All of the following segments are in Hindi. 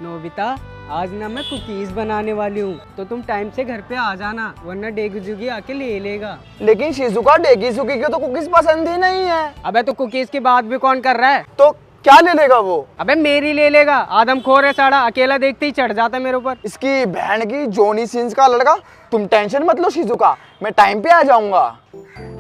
नोबिता, आज ना मैं कुकीज बनाने वाली हूँ, तो तुम टाइम से घर पे आ जाना, वरना डेगुजुगी आके ले लेगा। लेकिन शिजुका डेगीसुकी को तो कुकीज पसंद ही नहीं है। अबे तो कुकीज की बात भी कौन कर रहा है? तो क्या ले लेगा वो? अबे मेरी ले लेगा, आदमखोर है साड़ा, अकेला देखते ही चढ़ जाता है मेरे ऊपर। इसकी बहन की जोनी सिंस का लड़का। तुम टेंशन मत लो शिजुका, मैं टाइम पे आ जाऊंगा।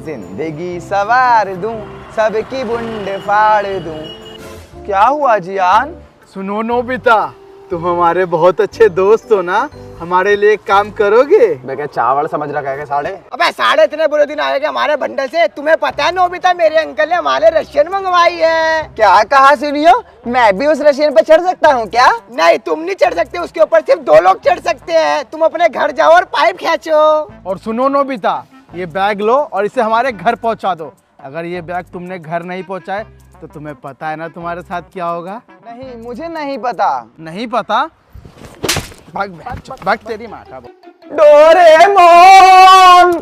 जिंदगी सवार दूं, सबकी बुंड फाड़ दूं। क्या हुआ जियान? सुनो नोबिता, तुम हमारे बहुत अच्छे दोस्त हो ना, हमारे लिए एक काम करोगे? मैं क्या चावल समझ रखा है साढ़े? अबे साढ़े इतने बुरे दिन आएंगे हमारे बंडल से। तुम्हें पता है नोबिता, मेरे अंकल ने हमारे रशियन मंगवाई है। क्या कहा सुनियो? मैं भी उस रशियन पे चढ़ सकता हूँ क्या? नहीं, तुम नहीं चढ़ सकते, उसके ऊपर सिर्फ 2 लोग चढ़ सकते हैं। तुम अपने घर जाओ और पाइप खींचो। और सुनो नोबिता, ये बैग लो और इसे हमारे घर पहुंचा दो। अगर ये बैग तुमने घर नहीं पहुंचाए तो तुम्हें पता है ना तुम्हारे साथ क्या होगा? नहीं, मुझे नहीं पता। नहीं पता? भाग तेरी माँ का। डोरेमोन!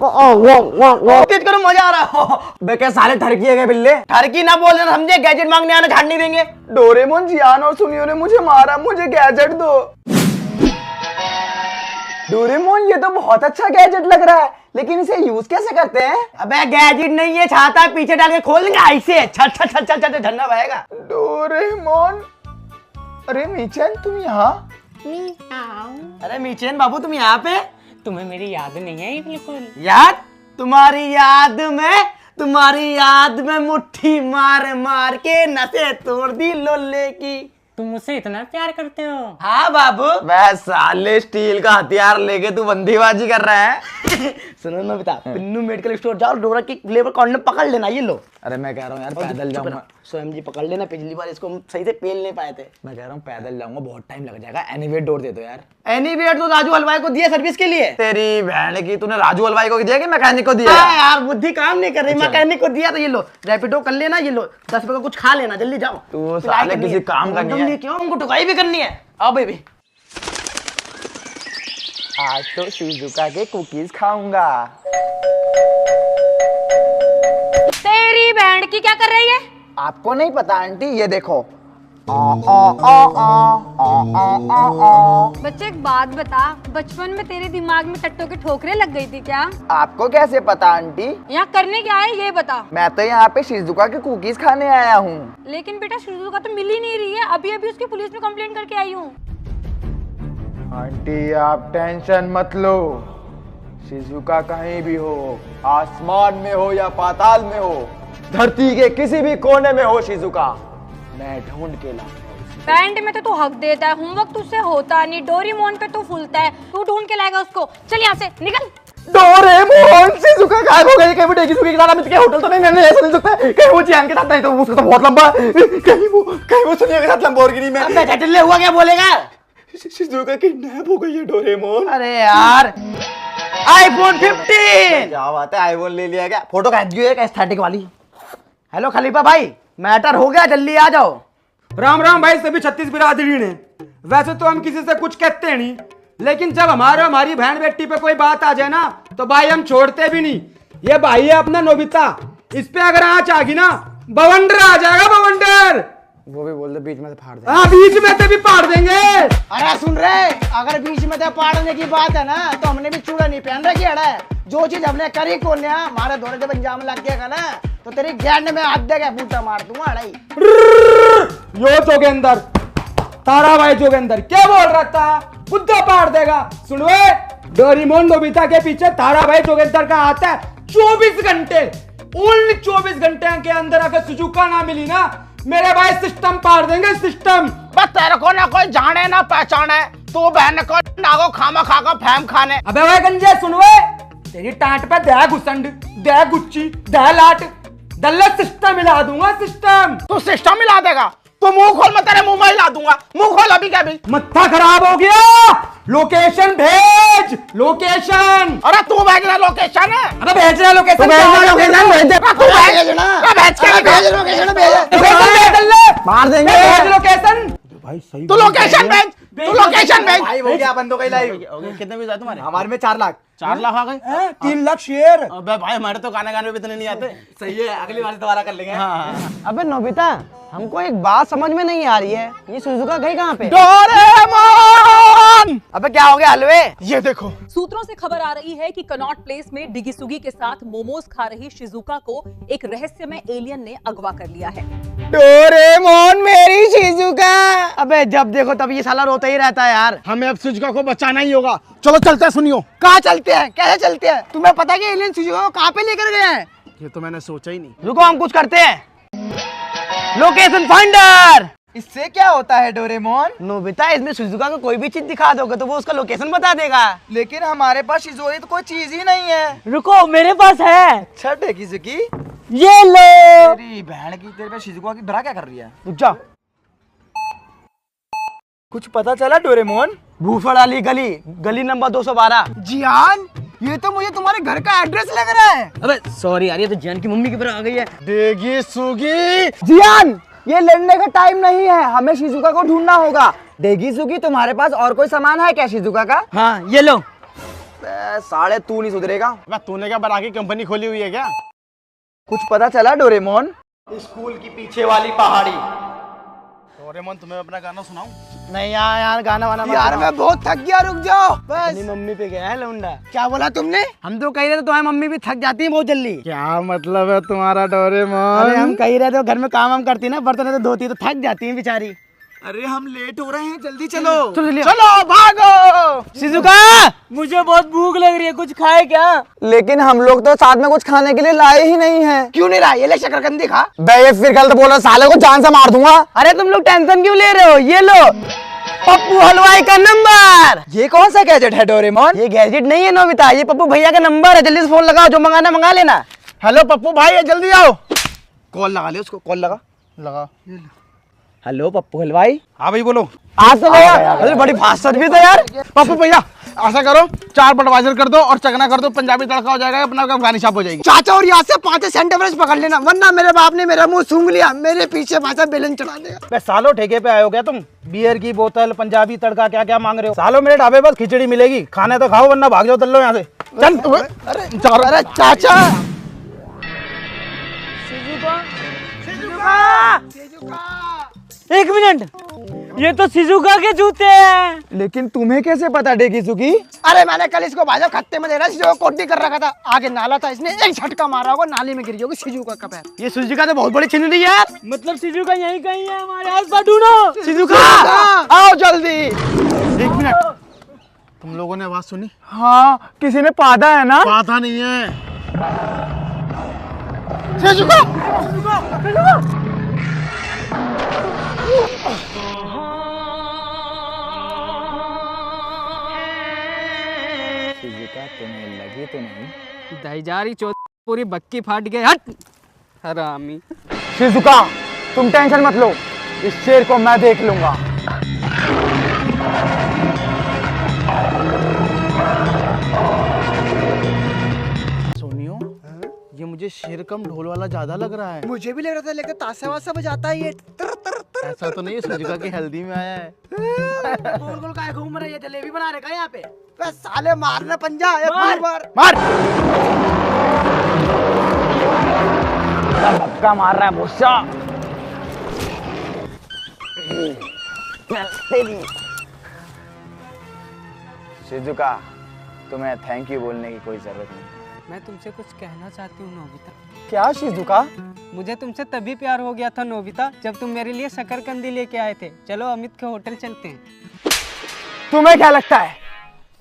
तेज करो, मजा आ रहा हो। बे क्या साले ठरकी है क्या बिल्ले? ठरकी ना बोल रहे, समझे? गैजेट मांगने आना, झाड़ नहीं देंगे। डोरेमोन, जियान और सुनियो ने मुझे मारा, मुझे गैजेट दो। डोरेमोन, ये तो बहुत अच्छा गैजेट लग रहा है, लेकिन इसे यूज कैसे करते हैं? अबे गैजेट नहीं है, छाता है, पीछे डाल के खोल देंगे, ऐसे छल छल छल छल छल झरना बहेगा। डोरेमोन, अरे मीचन तुम यहाँ? अरे मीचेन बाबू, तुम यहाँ पे? तुम्हें मेरी याद नहीं है बिल्कुल? याद? तुम्हारी याद में मुट्ठी मार मार के नसें तोड़ दी लोले की। तुम मुझसे इतना प्यार करते हो? हाँ बाबू। वह साले स्टील का हथियार लेके तू बंदीबाजी कर रहा है। सुनो ना बेटा, पिन्नू मेडिकल स्टोर जाओ, डोरा की लेबर कॉर्नर पकड़ लेना, ये लो। अरे मैं कह रहा हूँ यार, पैदल जाऊंगा। स्वयं जी पकड़ लेना, पिछली बार इसको हम सही से पेल नहीं पाए थे। मैं कह रहा हूँ पैदल जाऊंगा, बहुत टाइम लग जाएगा। एनीवेट डोर दे दो यार। एनीवेट तो राजू हलवाई को दिया सर्विस के लिए। तेरी बहन की, तूने राजू हलवाई को दिया कि मैकेनिक को दिया? हाँ यार, बुद्धि काम नहीं कर रही। मैकेनिक को दिया तो ये लो, रैपिडो कर लेना, ये लो 10 रुपए का कुछ खा लेना, जल्दी जाओ। तू साले किसी काम का नहीं है। क्यों? हमको टुकाई भी करनी है। आओ बेबी। आज तो शिजुका के कुकीज खाऊंगा। तेरी बैंड की क्या कर रही है? आपको नहीं पता आंटी, ये देखो। बच्चे एक बात बता, बचपन में तेरे दिमाग में टट्टों की ठोकरें लग गई थी क्या? आपको कैसे पता आंटी? यहाँ करने क्या है ये बता। मैं तो यहाँ पे शिजुका के कुकीज खाने आया हूँ। लेकिन बेटा शिजुका तो मिल ही नहीं रही है, अभी अभी उसकी पुलिस में कंप्लेंट करके आई हूँ। आंटी आप टेंशन मत लो, शिजुका कहीं भी हो, आसमान में हो या पाताल में हो, धरती के किसी भी कोने में हो, शिजुका मैं ढूंढ के लाऊंगा। बैंड में तो तू हक देता है, होमवर्क तुझसे होता नहीं, डोरेमोन पे तू फूलता है, तू ढूंढ के लाएगा उसको। चल यहाँ से निकल। डोरेमोन, शिजुका गायब हो गई। कहीं वो डेगीसुकी के साथ अमित के होटल तो नहीं ऐसा नहीं सकता। कहीं वो जियान के साथ नहीं तो उसका तो बहुत लंबा। कहीं वो सुनिया के साथ लंबोर्गिनी में। अब चटले हुआ क्या बोलेगा? शिजुका किडनैप हो गई है डोरेमोन। अरे यार, iPhone 15। क्या बात है, आईफोन ले लिया क्या? फोटो खींच दियो एक एस्थेटिक वाली। हेलो खलीफा भाई, मैटर हो गया, जल्दी आ जाओ। राम राम भाई, सभी 36 बिरादरी ने। वैसे तो हम किसी से कुछ कहते नहीं, लेकिन जब हमारी बहन बेटी पे कोई बात आ जाए ना, तो भाई हम छोड़ते भी नहीं। ये भाई है अपना नोबिता, इस पे अगर आँच आ गई ना, बवंडर आ जाएगा, बवंडर। वो भी बोल दे बीच में से फाड़ दे। हाँ, बीच में से भी फाड़ देंगे। अरे सुन रहे, अगर बीच में से पाड़ने की बात है ना, तो हमने भी चूड़ा नहीं पहन रखी है। जो चीज हमने करी को ना, हमारे दौरे जब अंजाम लग गया ना, तो तेरी गैंड में हाथ देगा, बूटा मार दूंगा अड़ाई। यो जोगेंदर, तारा भाई जोगेंदर क्या बोल रहा था? बुद्धा पाड़ देगा। सुनवे, डोरेमोन नोबिता के पीछे तारा भाई जोगेंदर का हाथ है। 24 घंटे, ओनली 24 घंटे के अंदर अगर शिजुका ना मिली ना, मेरे भाई सिस्टम पाड़ देंगे, सिस्टम। बस तेरे को ना कोई जाने ना पहचाने, तू बहन को नागो खामा खाकर फैम खाने। अबे भाई गंजे सुनवे, तेरी टांट पे दया घुसंड, दया गुच्ची, दया लाट, दल्ले सिस्टम मिला दूंगा, सिस्टम। तू सिस्टम मिला देगा? तो मुंह खोल, मैं तेरे मुंह में हिला दूंगा। मुंह खोल अभी क्या भी। मत्था खराब हो गया। लोकेशन भेज, लोकेशन। अरे तू भेजना लोकेशन है? अबे भेजना लोकेशन, तू भेजना लोकेशन भेज दे। तू भेजना, भेज के भेज लोकेशन भेज। मार देंगे। भेज लोकेशन भाई, सही। तू लोकेशन भेज, तू लोकेशन भेज। भाई हो गया बंदों का लाइव। कितने भी तुम्हारे? हमारे में 4 लाख। 4 लाख आ गए। 3 लाख शेयर। अबे भाई हमारे तो गाने गाने भी इतने नहीं आते। सही है, अगली बार से दोबारा कर लेंगे। अबे नोबिता, हमको एक बात समझ में नहीं आ रही है, ये सुजुका गई कहाँ पे? डोरेमोन! अबे क्या हो गया हलवे? ये देखो। सूत्रों से खबर आ रही है कि कनॉट प्लेस में डिगिसुगी के साथ मोमोज खा रही शिजुका को एक रहस्यमय एलियन ने अगवा कर लिया है। डोरेमोन मेरी शिजुका। अबे जब देखो तब ये साला रोता ही रहता है यार। हमें अब शिजुका को बचाना ही होगा। चलो चलते हैं, सुनियो। कहाँ चलते हैं, कैसे चलते हैं? तुम्हें पता है कि एलियन शिजुका को कहाँ पे लेकर गए हैं? ये तो मैंने सोचा ही नहीं। रुको हम कुछ करते हैं। Location finder. इससे क्या होता है डोरेमोन? नोबिता, इसमें शिजुका को कोई भी चीज दिखा दोगे तो वो उसका लोकेशन बता देगा। लेकिन हमारे पास शिजुका तो कोई चीज ही नहीं है। रुको, मेरे पास है। अच्छा डेगिजुकी, ये लो। तेरी बहन की, तेरे पे शिजुका की भरा क्या कर रही है? रुक जा। कुछ पता चला डोरेमोन? भूफड़ वाली गली, गली नंबर 212। जियान, ये तो मुझे तुम्हारे घर का एड्रेस लग रहा है। अबे सॉरी यार, ये तो जान की मम्मी की तरह आ गई है। डेगिसुगी! जियान, ये लड़ने का टाइम नहीं है, हमें शिजुका को ढूंढना होगा। डेगिजुकी, तुम्हारे पास और कोई सामान है क्या शिजुका का? हाँ ये लो। साले तू नहीं सुधरेगा। तूने क्या बड़ा की कंपनी खोली हुई है क्या? कुछ पता चला डोरेमोन? स्कूल की पीछे वाली पहाड़ी। डोरेमोन, तुम्हें अपना गाना सुनाऊं? नहीं यार गाना वाना यार मैं बहुत थक गया, रुक जाओ बस। अपनी मम्मी पे गया है लौंडा। क्या बोला तुमने? हम तो कह रहे थे तुम्हारी मम्मी भी थक जाती है बहुत जल्दी। क्या मतलब है तुम्हारा डोरेमोन? अरे हम कह रहे थे घर में काम करती है ना, बर्तन तो धोती है, तो थक जाती है बेचारी। अरे हम लेट हो रहे हैं, जल्दी चलो। चलो भागो। शिजुका, मुझे बहुत भूख लग रही है, कुछ खाए क्या? लेकिन हम लोग तो साथ में कुछ खाने के लिए लाए ही नहीं है। क्यों नहीं रहा? ये ले शकरकंदी खा। बे ये फिर गलत बोल रहा, साले को जान से मार दूंगा। अरे तुम लोग टेंशन क्यों ले रहे हो? ये लो पप्पू हलवाई का नंबर। ये कौन सा गैजेट है डोरेमोन? ये गैजेट नहीं है नोबिता, ये पप्पू भैया का नंबर है। जल्दी से फोन लगाओ, जो मंगाना मंगा लेना। हेलो पप्पू भाई, जल्दी आओ। कॉल लगा ले उसको, कॉल लगा। लगा। हेलो पप्पू हलवाई। हाँ भाई बोलो। आज तो भैया, अरे बड़ी फास्ट सर्विस है यार। पप्पू भैया ऐसा करो, 4 बटवाइजर कर दो और चकना कर दो, पंजाबी तड़का हो जाएगा, अपना अफगानी छाप हो जाएगी। चाचा और यहाँ से 5 सेंट एवरेज पकड़ लेना, वरना मेरे बाप ने मेरा मुंह सूंघ लिया, मेरे पीछे भाषा बेलन चढ़ा देगा। बे सालो, ठेके पे आए हो क्या तुम? बियर की बोतल, पंजाबी तड़का, क्या क्या मांग रहे हो? सालो मेरे ढाबे पर खिचड़ी मिलेगी, खाने तो खाओ वरना भाग जाओ, चल लो यहाँ से। चल। अरे चाचा, एक मिनट, ये तो शिजुका के जूते हैं। लेकिन तुम्हें कैसे पता डेगिजुकी? अरे मैंने कल इसको भाजा खत्ते में देना, जो कोटी कर रखा था, आगे नाला था, इसने एक झटका मारा होगा, नाले में गिर होगी शिजुका का पैर। ये शिजुका तो बहुत बड़ी छिन रही है यार। मतलब शिजुका यहीं कहीं है, हमारे आस-पास ढूंढो। शिजुका आओ जल्दी। 1 मिनट, तुम लोगों ने आवाज सुनी? हाँ, किसी ने पादा है ना? पाता नहीं है। शिजुका तुम्हें लगी तो नहीं? दहीजारी चौथ पूरी बक्की फाट गई। हट हरामी। शिजुका, तुम टेंशन मत लो, इस शेर को मैं देख लूंगा। सोनियो, ये मुझे शेर कम ढोल वाला ज्यादा लग रहा है। मुझे भी लग रहा था, लेकिन ताशा वासा बजाता है ये। ऐसा तो नहीं है शिजुका की हल्दी में आया है। गोल गोल काय घूम रही है, जलेबी बना रखा है यहाँ पे। बस साले मारना पंजा, ये मार। मार। धक्का मार रहा है भूसा। शिजुका, तुम्हें थैंक यू बोलने की कोई जरूरत नहीं। मैं तुमसे कुछ कहना चाहती हूँ नोबिता। क्या शिजुका? मुझे तुमसे तभी प्यार हो गया था नोबिता, जब तुम मेरे लिए शकरकंदी लेके आए थे। चलो अमित के होटल चलते हैं। तुम्हें क्या लगता है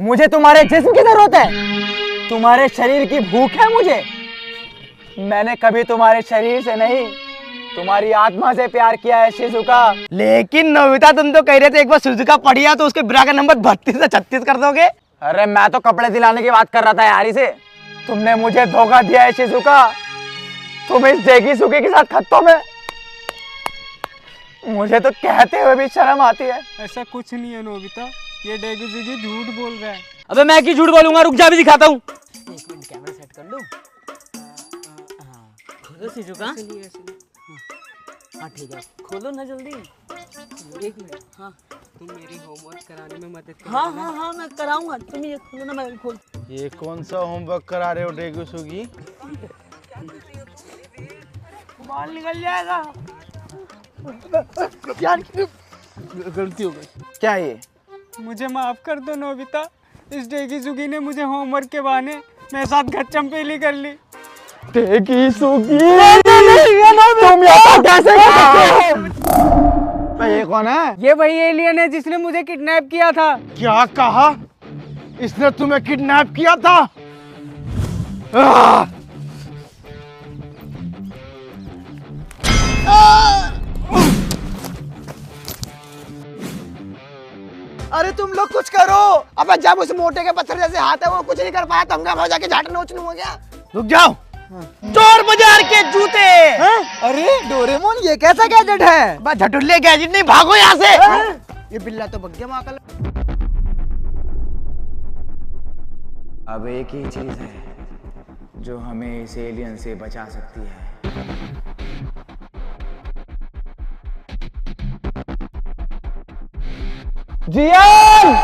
मुझे तुम्हारे जिस्म की जरूरत है? तुम्हारे शरीर की भूख है मुझे? मैंने कभी तुम्हारे शरीर से नहीं, तुम्हारी आत्मा से प्यार किया है शिजुका। लेकिन नोबिता, तुम तो कह रहे थे एक बार शिजुका पढ़िया तो उसके ब्रा का नंबर 32 से 36 कर दोगे। अरे मैं तो कपड़े दिलाने की बात कर रहा था यार से। तुमने मुझे धोखा दिया है शिजुका। तुम इस डेगिजुकी के साथ खत्तों में, मुझे तो कहते हुए भी शर्म आती है। ऐसा कुछ नहीं है नोबिता, ये डेगुजुगी झूठ बोल रहा है। अबे मैं क्यों झूठ बोलूंगा, रुक जा, भी दिखाता हूँ। एक मिनट कैमरा सेट कर लूं। खोलो शिजुका। हाँ ठीक है, खोलो ना जल्दी। 1 मिनट। हाँ तुम मेरी होमवर्क कराने में मदद करो। हाँ मैं कराऊंगा, तुम ये खोलो ना, मैं खोल। ये कौन सा होमवर्क करा रहे हो डेगू सुगी? बाल निकल जाएगा। गलती हो गई। क्या ये? मुझे माफ कर दो नोबिता, इस डेगी जुगी ने मुझे होमवर्क के बहाने मेरे साथ घर चंपेली कर ली। डेगी सुगी, तुम यहाँ कैसे कर सकते हो? ये कौन है? ये वही एलियन है जिसने मुझे किडनैप किया था। क्या कहा? इसने तुम्हें किडनैप किया था? अरे तुम लोग कुछ करो। अबे जब उस मोटे के पत्थर जैसे हाथ है वो कुछ नहीं कर पाया तो हम क्या जाके झाट नोच लूंगा क्या? रुक जाओ। चोर बाजार के जूते। अरे डोरेमोन ये कैसा गैजेट है? बस झटुल्ले गैजेट नहीं, भागो यहाँ से। ये बिल्ला तो बग गया माकल। अब एक ही चीज है जो हमें इस एलियन से बचा सकती है। जियान!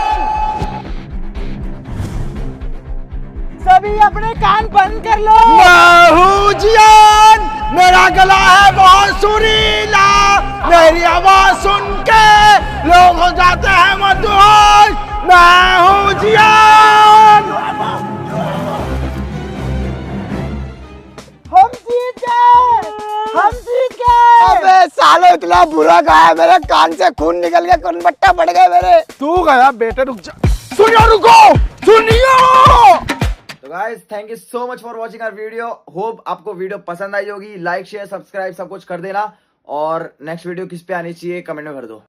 सभी अपने कान बंद कर लो। मैं हूँ जियान, मेरा गला है बहुत सुरीला, मेरी आवाज सुन के लोग हो जाते हैं मदहोश। मैं हूँ जियान। हम जीत गए। हम जीत गए। अबे सालो इतना बुरा गाया, मेरे कान से खून निकल गया, कनबट्टा पड़ गए मेरे। तू गया बेटे, रुक जा। सुनियो, रुको, सुनियो। तो guys thank you so much for watching our video. Hope आपको वीडियो पसंद आई होगी। लाइक शेयर सब्सक्राइब सब कुछ कर देना, और नेक्स्ट वीडियो किस पे आनी चाहिए कमेंट में कर दो।